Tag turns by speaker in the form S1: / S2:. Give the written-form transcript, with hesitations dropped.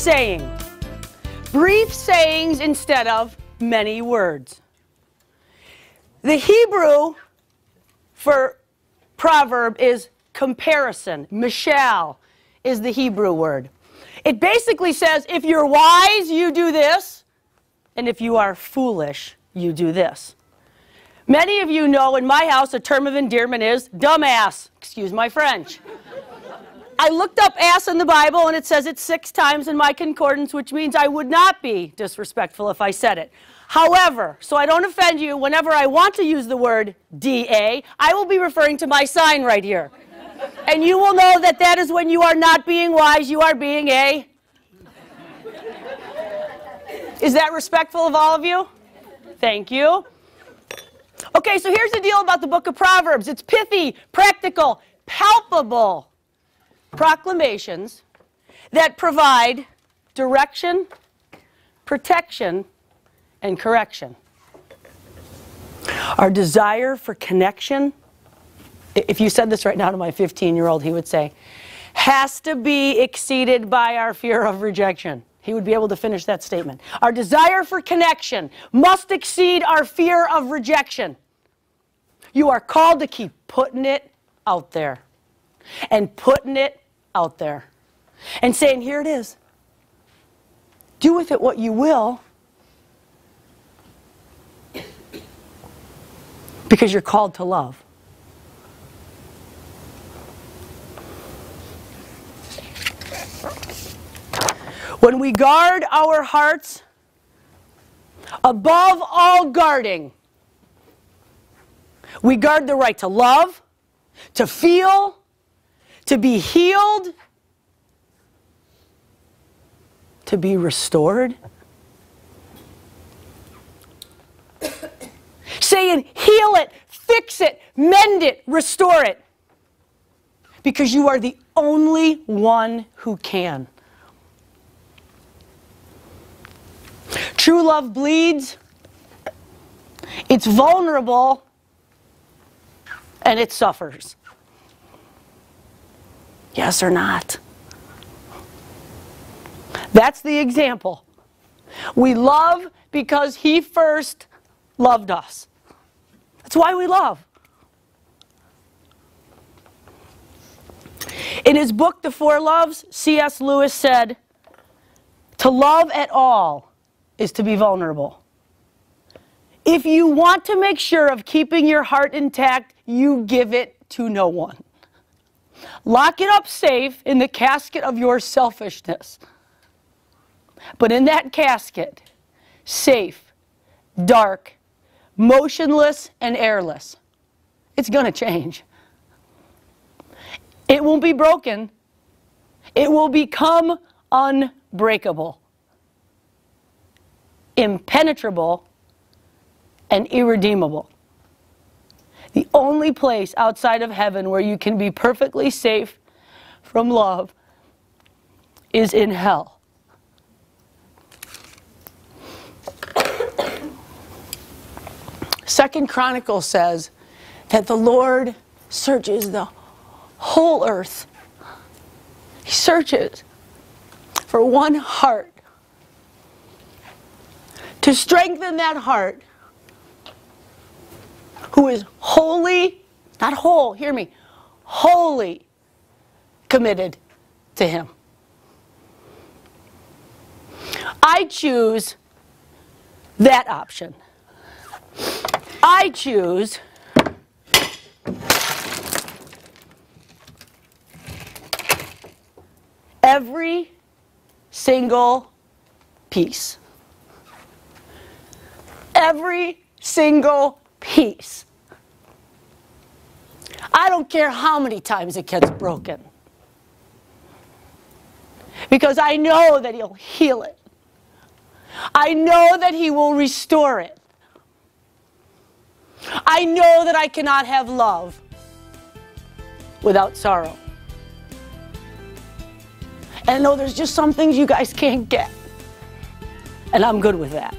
S1: saying. Brief sayings instead of many words. The Hebrew for proverb is comparison. Mishal is the Hebrew word. It basically says, if you're wise, you do this, and if you are foolish, you do this. Many of you know in my house a term of endearment is dumbass. Excuse my French. I looked up ass in the Bible, and it says it 6 times in my concordance, which means I would not be disrespectful if I said it. However, so I don't offend you, whenever I want to use the word D-A, I will be referring to my sign right here. And you will know that that is when you are not being wise, you are being a... Is that respectful of all of you? Thank you. Okay, so here's the deal about the book of Proverbs. It's pithy, practical, palpable proclamations that provide direction, protection, and correction. Our desire for connection, if you said this right now to my 15-year-old, he would say, has to be exceeded by our fear of rejection. He would be able to finish that statement. Our desire for connection must exceed our fear of rejection. You are called to keep putting it out there. And putting it out there. And saying, here it is. Do with it what you will. Because you're called to love. When we guard our hearts, above all guarding, we guard the right to love, to feel, to be healed, to be restored. Saying, heal it, fix it, mend it, restore it. Because you are the only one who can. True love bleeds, it's vulnerable, and it suffers. Yes or not? That's the example. We love because He first loved us. That's why we love. In his book, The Four Loves, C.S. Lewis said, to love at all is to be vulnerable. If you want to make sure of keeping your heart intact, you give it to no one. Lock it up safe in the casket of your selfishness. But in that casket, safe, dark, motionless, and airless, it's going to change. It won't be broken. It will become unbreakable, impenetrable, and irredeemable. The only place outside of heaven where you can be perfectly safe from love is in hell. Second Chronicles says that the Lord searches the whole earth. He searches for one heart. To strengthen that heart, who is wholly, not whole, hear me, wholly committed to Him. I choose that option. I choose every single piece. Every single piece. I don't care how many times it gets broken. Because I know that He'll heal it. I know that He will restore it. I know that I cannot have love without sorrow. And I know there's just some things you guys can't get. And I'm good with that.